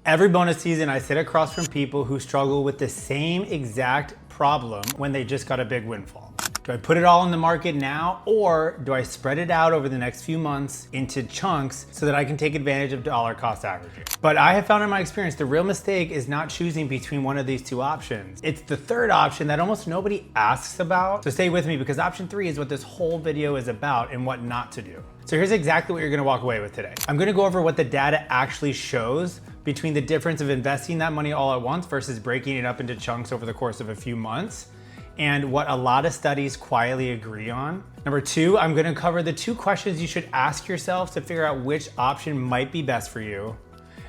Every bonus season, I sit across from people who struggle with the same exact problem when they just got a big windfall. Do I put it all in the market now, or do I spread it out over the next few months into chunks so that I can take advantage of dollar cost averaging? But I have found in my experience, the real mistake is not choosing between one of these two options. It's the third option that almost nobody asks about. So stay with me, because option 3 is what this whole video is about and what not to do. So here's exactly what you're gonna walk away with today. I'm gonna go over what the data actually shows between the difference of investing that money all at once versus breaking it up into chunks over the course of a few months, and what a lot of studies quietly agree on. Number 2, I'm gonna cover the 2 questions you should ask yourself to figure out which option might be best for you.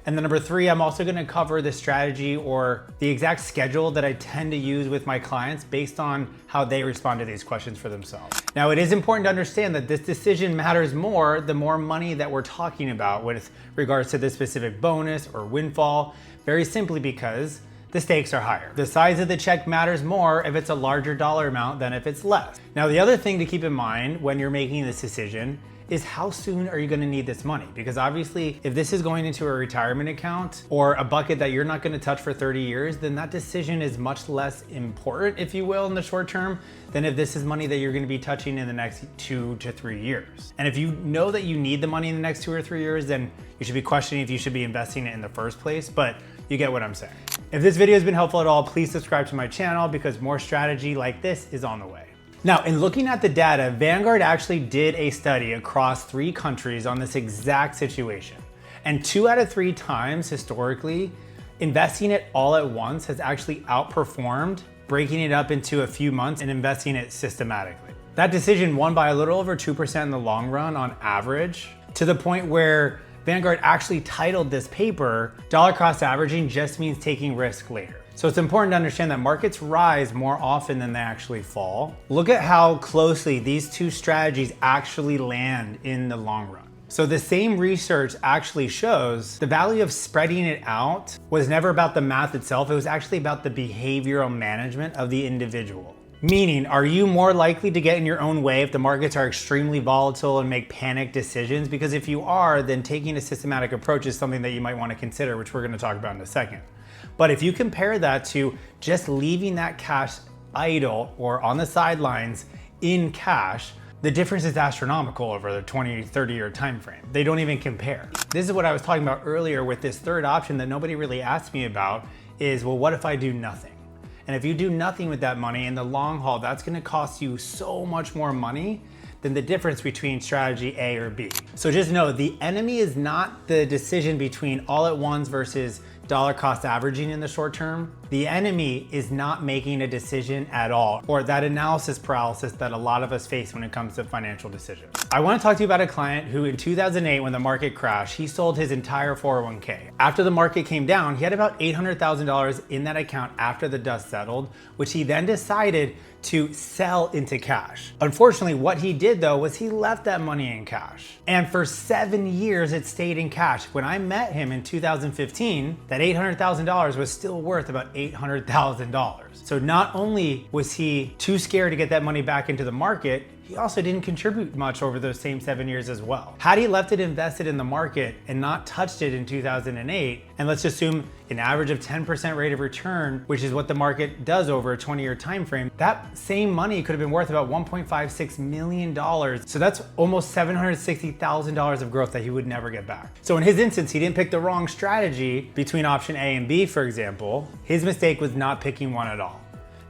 And then number 3, I'm also gonna cover the strategy or the exact schedule that I tend to use with my clients based on how they respond to these questions for themselves. Now, it is important to understand that this decision matters more the more money that we're talking about with regards to this specific bonus or windfall, very simply because the stakes are higher. The size of the check matters more if it's a larger dollar amount than if it's less. Now, the other thing to keep in mind when you're making this decision is how soon are you gonna need this money? Because obviously, if this is going into a retirement account or a bucket that you're not gonna touch for 30 years, then that decision is much less important, if you will, in the short term, than if this is money that you're gonna be touching in the next 2 to 3 years. And if you know that you need the money in the next 2 or 3 years, then you should be questioning if you should be investing it in the first place, but you get what I'm saying. If this video has been helpful at all, please subscribe to my channel because more strategy like this is on the way. Now, in looking at the data, Vanguard actually did a study across 3 countries on this exact situation. And 2 out of 3 times historically, investing it all at once has actually outperformed breaking it up into a few months and investing it systematically. That decision won by a little over 2% in the long run on average, to the point where Vanguard actually titled this paper, "Dollar Cost Averaging Just Means Taking Risk Later." So it's important to understand that markets rise more often than they actually fall. Look at how closely these 2 strategies actually land in the long run. So the same research actually shows the value of spreading it out was never about the math itself, it was actually about the behavioral management of the individual. Meaning, are you more likely to get in your own way if the markets are extremely volatile and make panic decisions? Because if you are, then taking a systematic approach is something that you might want to consider, which we're going to talk about in a second. But if you compare that to just leaving that cash idle or on the sidelines in cash, the difference is astronomical over the 20, 30-year time frame. They don't even compare. This is what I was talking about earlier with this third option that nobody really asked me about is, well, what if I do nothing? And if you do nothing with that money in the long haul, that's gonna cost you so much more money than the difference between strategy A or B. So just know the enemy is not the decision between all at once versus dollar cost averaging in the short term. The enemy is not making a decision at all, or that analysis paralysis that a lot of us face when it comes to financial decisions. I want to talk to you about a client who in 2008, when the market crashed, he sold his entire 401k. After the market came down, he had about $800,000 in that account after the dust settled, which he then decided to sell into cash. Unfortunately, what he did though was he left that money in cash. And for 7 years, it stayed in cash. When I met him in 2015, that $800,000 was still worth about $800,000. So not only was he too scared to get that money back into the market, he also didn't contribute much over those same 7 years as well. Had he left it invested in the market and not touched it in 2008, and let's assume an average of 10% rate of return, which is what the market does over a 20-year time frame, that same money could have been worth about $1.56 million. So that's almost $760,000 of growth that he would never get back. So in his instance, he didn't pick the wrong strategy between option A and B, for example. His mistake was not picking one at all.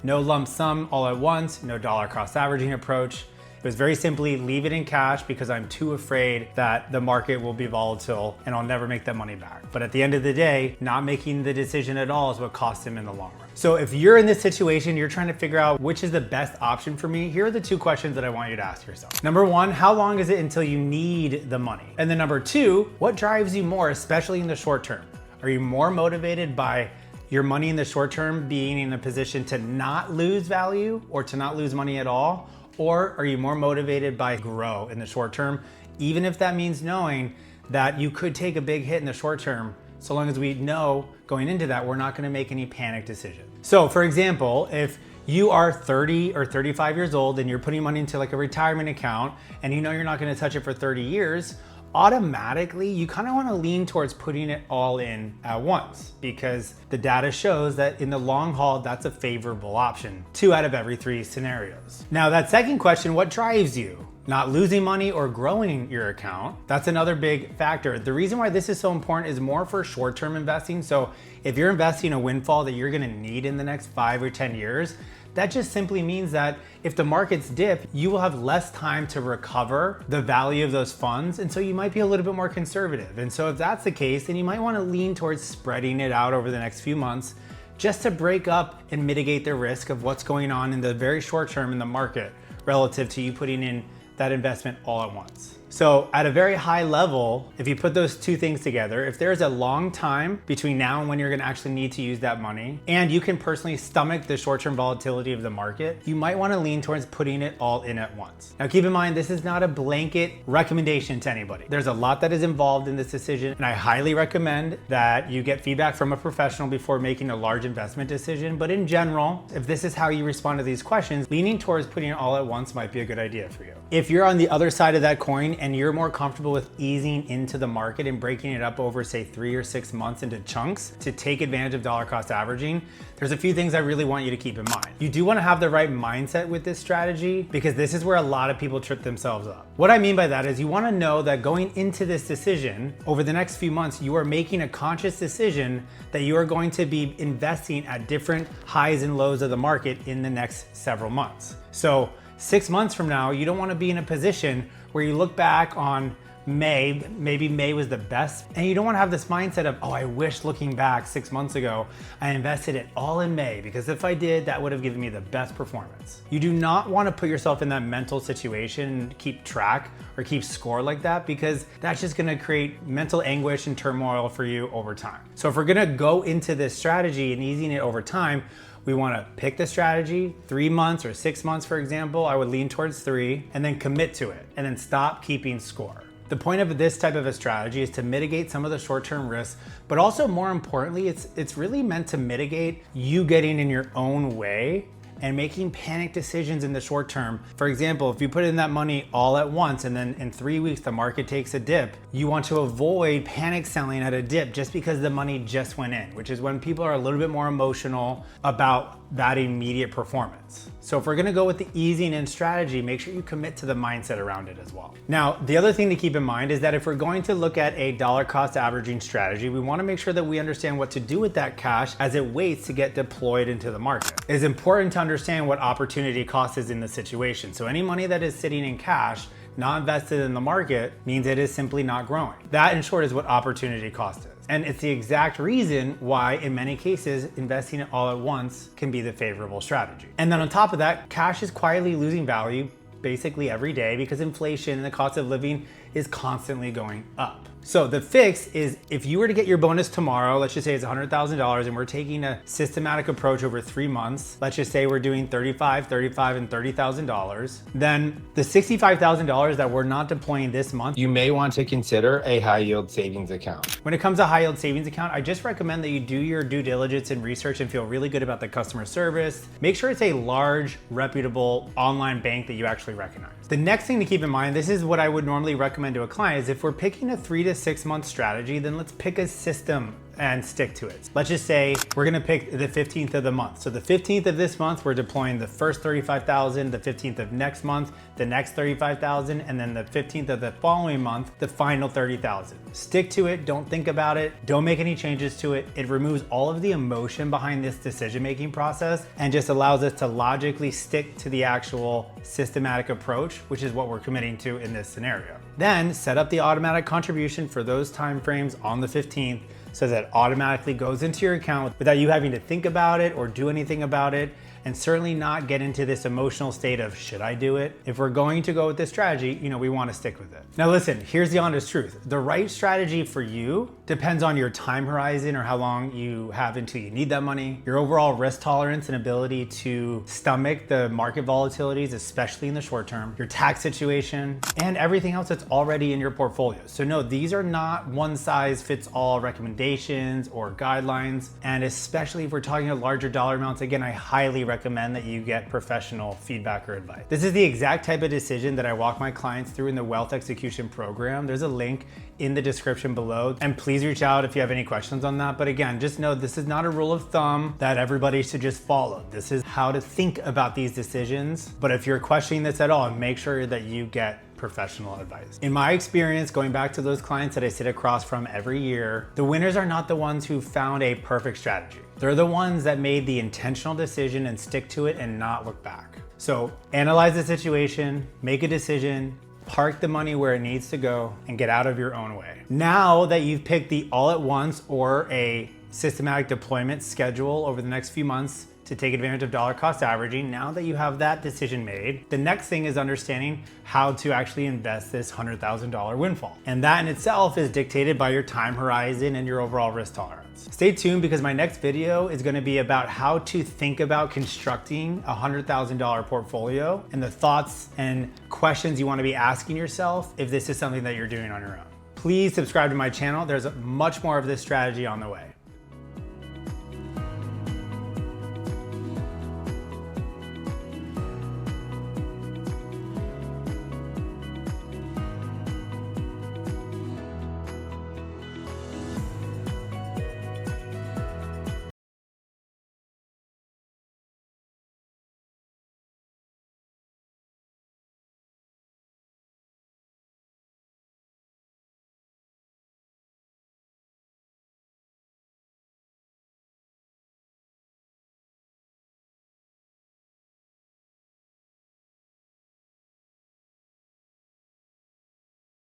No lump sum all at once, no dollar cost averaging approach. It was very simply leave it in cash because I'm too afraid that the market will be volatile and I'll never make that money back. But at the end of the day, not making the decision at all is what cost him in the long run. So if you're in this situation, you're trying to figure out which is the best option for me, here are the 2 questions that I want you to ask yourself. Number 1, how long is it until you need the money? And then number 2, what drives you more, especially in the short term? Are you more motivated by your money in the short term being in a position to not lose value or to not lose money at all? Or are you more motivated by grow in the short term, even if that means knowing that you could take a big hit in the short term, so long as we know going into that, we're not gonna make any panic decisions. So for example, if you are 30 or 35 years old and you're putting money into like a retirement account and you know you're not gonna touch it for 30 years, automatically you kind of want to lean towards putting it all in at once, because the data shows that in the long haul, that's a favorable option, 2 out of every 3 scenarios. Now, that second question, what drives you? Not losing money or growing your account. That's another big factor. The reason why this is so important is more for short-term investing. So if you're investing a windfall that you're gonna need in the next 5 or 10 years, that just simply means that if the markets dip, you will have less time to recover the value of those funds. And so you might be a little bit more conservative. And so if that's the case, then you might wanna lean towards spreading it out over the next few months, just to break up and mitigate the risk of what's going on in the very short term in the market relative to you putting in that investment all at once. So at a very high level, if you put those two things together, if there's a long time between now and when you're gonna actually need to use that money, and you can personally stomach the short-term volatility of the market, you might wanna lean towards putting it all in at once. Now keep in mind, this is not a blanket recommendation to anybody. There's a lot that is involved in this decision, and I highly recommend that you get feedback from a professional before making a large investment decision. But in general, if this is how you respond to these questions, leaning towards putting it all at once might be a good idea for you. If you're on the other side of that coin and you're more comfortable with easing into the market and breaking it up over, say, 3 or 6 months into chunks to take advantage of dollar cost averaging, there's a few things I really want you to keep in mind. You do want to have the right mindset with this strategy, because this is where a lot of people trip themselves up. What I mean by that is you want to know that going into this decision over the next few months, you are making a conscious decision that you are going to be investing at different highs and lows of the market in the next several months. So 6 months from now, you don't want to be in a position where you look back on May, maybe May was the best, and you don't want to have this mindset of, oh, I wish looking back 6 months ago, I invested it all in May, because if I did, that would have given me the best performance. You do not want to put yourself in that mental situation and keep track or keep score like that, because that's just going to create mental anguish and turmoil for you over time. So if we're going to go into this strategy and easing it over time, we want to pick the strategy, 3 months or 6 months, for example. I would lean towards 3, and then commit to it, and then stop keeping score. The point of this type of a strategy is to mitigate some of the short-term risks, but also more importantly, it's really meant to mitigate you getting in your own way and making panic decisions in the short term. For example, if you put in that money all at once and then in 3 weeks the market takes a dip, you want to avoid panic selling at a dip just because the money just went in, which is when people are a little bit more emotional about that immediate performance. So if we're gonna go with the easing in strategy, make sure you commit to the mindset around it as well. Now, the other thing to keep in mind is that if we're going to look at a dollar cost averaging strategy, we wanna make sure that we understand what to do with that cash as it waits to get deployed into the market. It's important to understand what opportunity cost is in the situation. So any money that is sitting in cash, not invested in the market, means it is simply not growing. That, in short, is what opportunity cost is. And it's the exact reason why, in many cases, investing it all at once can be the favorable strategy. And then on top of that, cash is quietly losing value basically every day because inflation and the cost of living is constantly going up. So the fix is, if you were to get your bonus tomorrow, let's just say it's $100,000 and we're taking a systematic approach over 3 months, let's just say we're doing $35,000 and $30,000, then the $65,000 that we're not deploying this month, You may want to consider a high yield savings account. when it comes to high yield savings account, I just recommend that you do your due diligence and research and feel really good about the customer service. Make sure it's a large, reputable online bank that you actually recognize. The next thing to keep in mind, this is what I would normally recommend to a client, is if we're picking a 3 to 6 month strategy, then let's pick a system and stick to it. Let's just say we're gonna pick the 15th of the month. So the 15th of this month, we're deploying the first 35,000, the 15th of next month, the next 35,000, and then the 15th of the following month, the final 30,000. Stick to it, don't think about it, don't make any changes to it. It removes all of the emotion behind this decision-making process and just allows us to logically stick to the actual systematic approach, which is what we're committing to in this scenario. Then set up the automatic contribution for those timeframes on the 15th, so that it automatically goes into your account without you having to think about it or do anything about it, and certainly not get into this emotional state of, should I do it? If we're going to go with this strategy, we want to stick with it. Now listen, here's the honest truth. The right strategy for you depends on your time horizon, or how long you have until you need that money, your overall risk tolerance and ability to stomach the market volatilities, especially in the short term, your tax situation, and everything else that's already in your portfolio. So no, these are not one size fits all recommendations or guidelines. And especially if we're talking about larger dollar amounts, again, I highly recommend recommend that you get professional feedback or advice. This is the exact type of decision that I walk my clients through in the Wealth Execution Program. There's a link in the description below, and please reach out if you have any questions on that. But again, just know this is not a rule of thumb that everybody should just follow. This is how to think about these decisions. But if you're questioning this at all, make sure that you get professional advice. In my experience, going back to those clients that I sit across from every year, the winners are not the ones who found a perfect strategy. They're the ones that made the intentional decision and stick to it and not look back. So analyze the situation, make a decision, park the money where it needs to go, and get out of your own way. Now that you've picked the all at once or a systematic deployment schedule over the next few months to take advantage of dollar cost averaging, now that you have that decision made, the next thing is understanding how to actually invest this $100,000 windfall. And that in itself is dictated by your time horizon and your overall risk tolerance. Stay tuned because my next video is gonna be about how to think about constructing a $100,000 portfolio and the thoughts and questions you wanna be asking yourself if this is something that you're doing on your own. Please subscribe to my channel. There's much more of this strategy on the way.